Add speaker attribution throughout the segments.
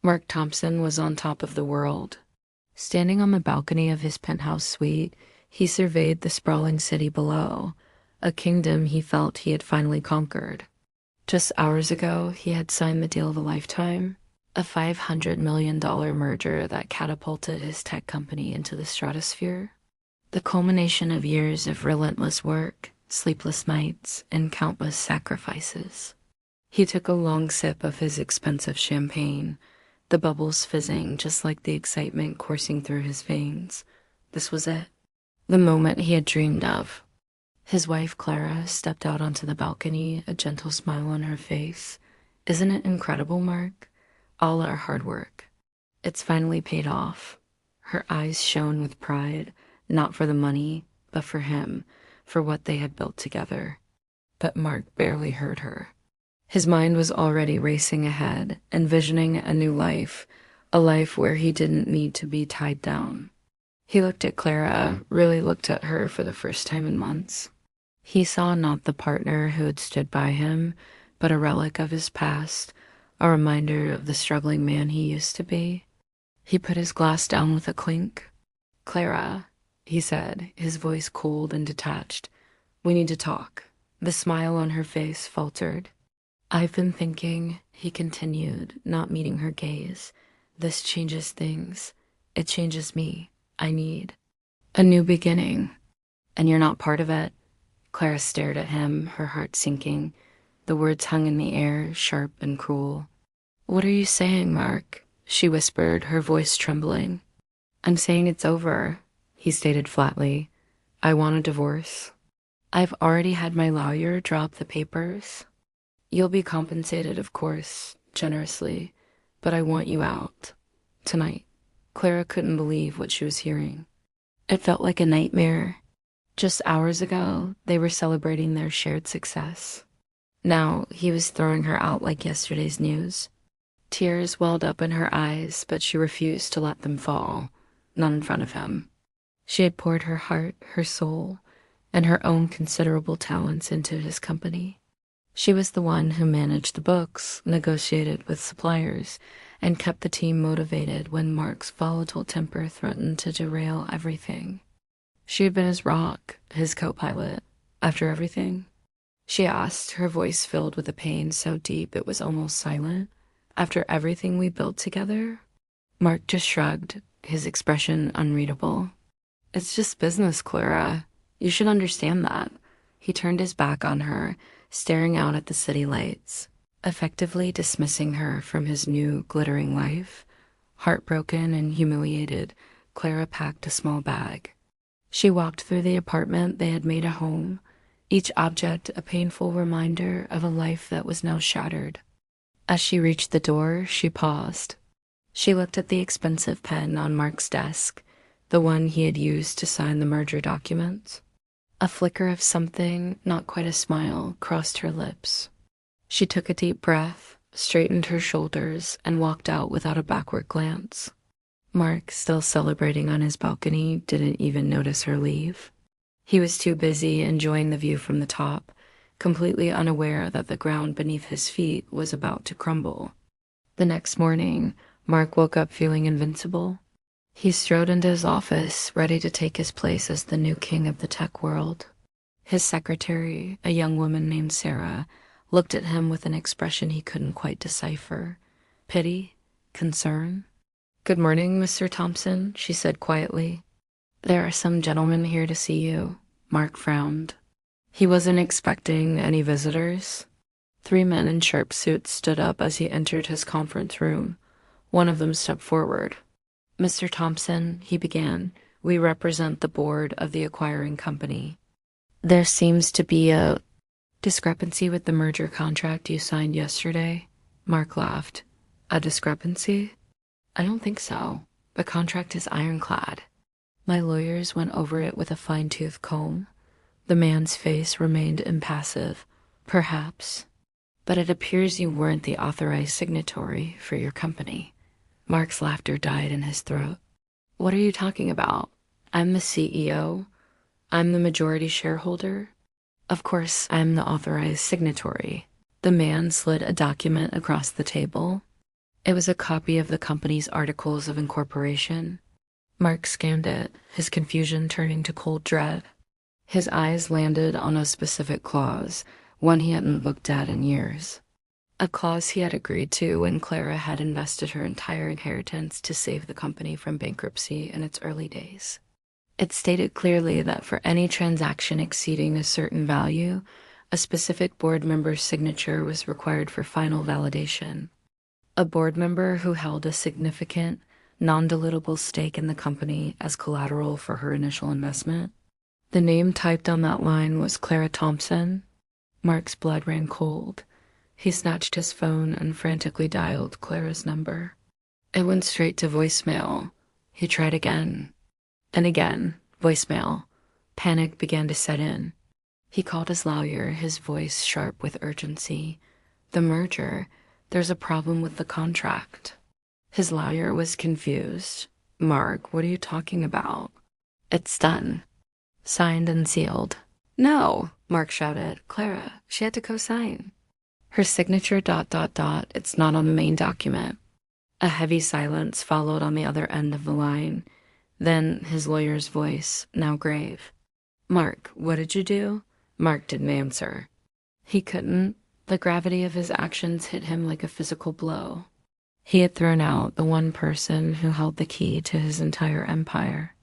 Speaker 1: Mark Thompson was on top of the world. Standing on the balcony of his penthouse suite, he surveyed the sprawling city below, a kingdom he felt he had finally conquered. Just hours ago, he had signed the deal of a lifetime, a $500 million merger that catapulted his tech company into the stratosphere. The culmination of years of relentless work, sleepless nights, and countless sacrifices. He took a long sip of his expensive champagne, the bubbles fizzing just like the excitement coursing through his veins. This was it. The moment he had dreamed of. His wife, Clara, stepped out onto the balcony, a gentle smile on her face. "Isn't it incredible, Mark? All our hard work. It's finally paid off." Her eyes shone with pride, not for the money, but for him, for what they had built together. But Mark barely heard her. His mind was already racing ahead, envisioning a new life, a life where he didn't need to be tied down. He looked at Clara, really looked at her for the first time in months. He saw not the partner who had stood by him, but a relic of his past, a reminder of the struggling man he used to be. He put his glass down with a clink. "Clara," he said, his voice cold and detached, "we need to talk." The smile on her face faltered. "I've been thinking," he continued, not meeting her gaze. "This changes things. It changes me. I need a new beginning. And you're not part of it." Clara stared at him, her heart sinking. The words hung in the air, sharp and cruel. "What are you saying, Mark?" she whispered, her voice trembling. "I'm saying it's over," he stated flatly. "I want a divorce. I've already had my lawyer draw up the papers. You'll be compensated, of course, generously, but I want you out. Tonight." Clara couldn't believe what she was hearing. It felt like a nightmare. Just hours ago, they were celebrating their shared success. Now, he was throwing her out like yesterday's news. Tears welled up in her eyes, but she refused to let them fall, not in front of him. She had poured her heart, her soul, and her own considerable talents into his company. She was the one who managed the books, negotiated with suppliers, and kept the team motivated when Mark's volatile temper threatened to derail everything. She had been his rock, his co-pilot. After everything? She asked, her voice filled with a pain so deep it was almost silent. "After everything we built together?" Mark just shrugged, his expression unreadable. "It's just business, Clara. You should understand that." He turned his back on her, staring out at the city lights, effectively dismissing her from his new, glittering life. Heartbroken and humiliated, Clara packed a small bag. She walked through the apartment they had made a home, each object a painful reminder of a life that was now shattered. As she reached the door, she paused. She looked at the expensive pen on Mark's desk, the one he had used to sign the merger documents. A flicker of something, not quite a smile, crossed her lips. She took a deep breath, straightened her shoulders, and walked out without a backward glance. Mark, still celebrating on his balcony, didn't even notice her leave. He was too busy enjoying the view from the top, completely unaware that the ground beneath his feet was about to crumble. The next morning, Mark woke up feeling invincible. He strode into his office, ready to take his place as the new king of the tech world. His secretary, a young woman named Sarah, looked at him with an expression he couldn't quite decipher. Pity? Concern? "Good morning, Mr. Thompson," she said quietly. "There are some gentlemen here to see you." Mark frowned. He wasn't expecting any visitors. 3 men in sharp suits stood up as he entered his conference room. One of them stepped forward. "Mr. Thompson," he began, "we represent the board of the acquiring company. There seems to be a discrepancy with the merger contract you signed yesterday." Mark laughed. "A discrepancy? I don't think so. The contract is ironclad. My lawyers went over it with a fine-tooth comb." The man's face remained impassive. "Perhaps. But it appears you weren't the authorized signatory for your company." Mark's laughter died in his throat. "What are you talking about? I'm the CEO. I'm the majority shareholder. Of course, I'm the authorized signatory." The man slid a document across the table. It was a copy of the company's articles of incorporation. Mark scanned it, his confusion turning to cold dread. His eyes landed on a specific clause, one he hadn't looked at in years. A clause he had agreed to when Clara had invested her entire inheritance to save the company from bankruptcy in its early days. It stated clearly that for any transaction exceeding a certain value, a specific board member's signature was required for final validation. A board member who held a significant, non-dilutable stake in the company as collateral for her initial investment. The name typed on that line was Clara Thompson. Mark's blood ran cold. He snatched his phone and frantically dialed Clara's number. It went straight to voicemail. He tried again. And again, voicemail. Panic began to set in. He called his lawyer, his voice sharp with urgency. The merger. There's a problem with the contract. His lawyer was confused. Mark, what are you talking about? It's done. Signed and sealed. No, Mark shouted. Clara, she had to co-sign. Her signature ... It's not on the main document. A heavy silence followed on the other end of the line. Then his lawyer's voice, now grave. Mark, what did you do? Mark didn't answer. He couldn't. The gravity of his actions hit him like a physical blow. He had thrown out the one person who held the key to his entire empire.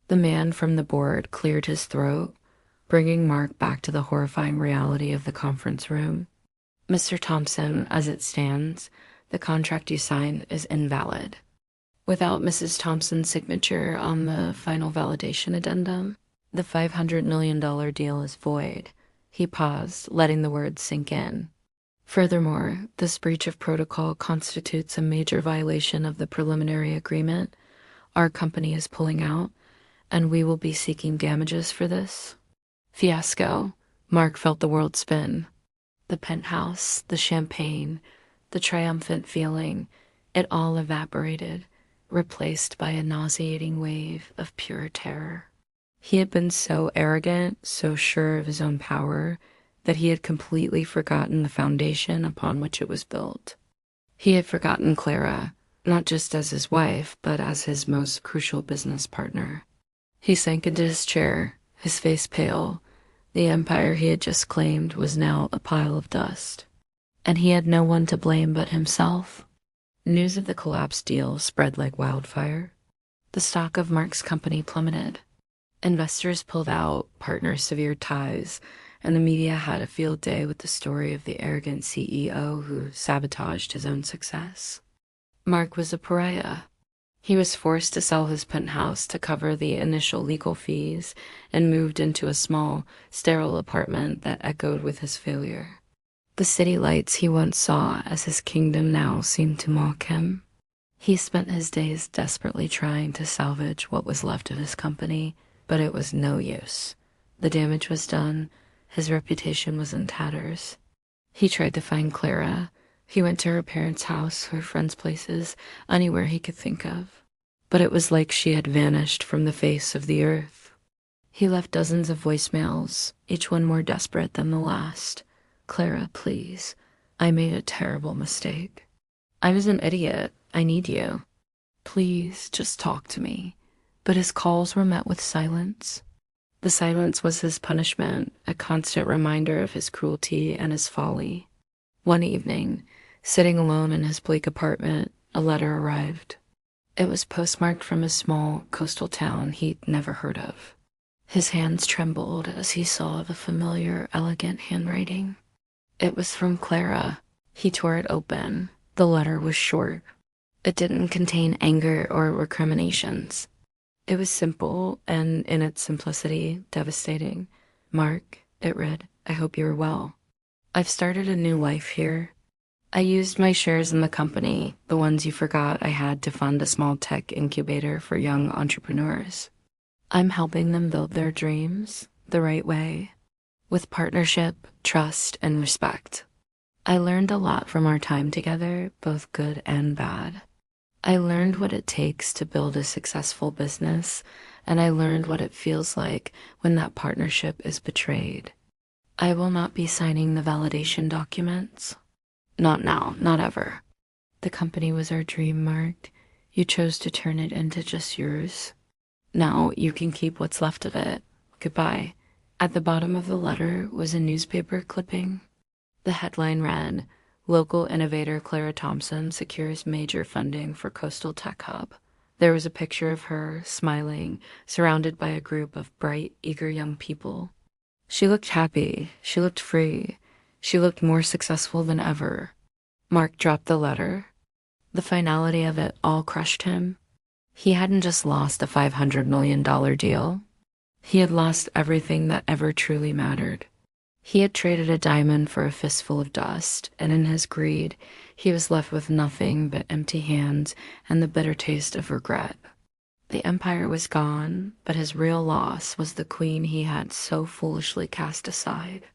Speaker 1: The man from the board cleared his throat, bringing Mark back to the horrifying reality of the conference room. Mr. Thompson, as it stands, the contract you signed is invalid. Without Mrs. Thompson's signature on the final validation addendum, the $500 million deal is void. He paused, letting the words sink in. Furthermore, this breach of protocol constitutes a major violation of the preliminary agreement. Our company is pulling out, and we will be seeking damages for this. Fiasco. Mark felt the world spin. The penthouse, the champagne, the triumphant feeling, it all evaporated, replaced by a nauseating wave of pure terror. He had been so arrogant, so sure of his own power, that he had completely forgotten the foundation upon which it was built. He had forgotten Clara, not just as his wife, but as his most crucial business partner. He sank into his chair, his face pale. The empire he had just claimed was now a pile of dust. And he had no one to blame but himself. News of the collapsed deal spread like wildfire. The stock of Mark's company plummeted. Investors pulled out, partners severed ties, and the media had a field day with the story of the arrogant CEO who sabotaged his own success. Mark was a pariah. He was forced to sell his penthouse to cover the initial legal fees and moved into a small, sterile apartment that echoed with his failure. The city lights he once saw as his kingdom now seemed to mock him. He spent his days desperately trying to salvage what was left of his company, but it was no use. The damage was done. His reputation was in tatters. He tried to find Clara. He went to her parents' house, her friends' places, anywhere he could think of. But it was like she had vanished from the face of the earth. He left dozens of voicemails, each one more desperate than the last. Clara, please. I made a terrible mistake. I was an idiot. I need you. Please, just talk to me. But his calls were met with silence. The silence was his punishment, a constant reminder of his cruelty and his folly. One evening, sitting alone in his bleak apartment, a letter arrived. It was postmarked from a small coastal town he'd never heard of. His hands trembled as he saw the familiar, elegant handwriting. It was from Clara. He tore it open. The letter was short. It didn't contain anger or recriminations. It was simple and, in its simplicity, devastating. Mark, it read, I hope you are well. I've started a new life here. I used my shares in the company, the ones you forgot I had to fund a small tech incubator for young entrepreneurs. I'm helping them build their dreams the right way, with partnership, trust, and respect. I learned a lot from our time together, both good and bad. I learned what it takes to build a successful business, and I learned what it feels like when that partnership is betrayed. I will not be signing the validation documents. Not now, not ever. The company was our dream, Mark. You chose to turn it into just yours. Now you can keep what's left of it. Goodbye. At the bottom of the letter was a newspaper clipping. The headline read, Local innovator Clara Thompson secures major funding for Coastal Tech Hub. There was a picture of her, smiling, surrounded by a group of bright, eager young people. She looked happy. She looked free. She looked more successful than ever. Mark dropped the letter. The finality of it all crushed him. He hadn't just lost a $500 million deal. He had lost everything that ever truly mattered. He had traded a diamond for a fistful of dust, and in his greed, he was left with nothing but empty hands and the bitter taste of regret. The empire was gone, but his real loss was the queen he had so foolishly cast aside.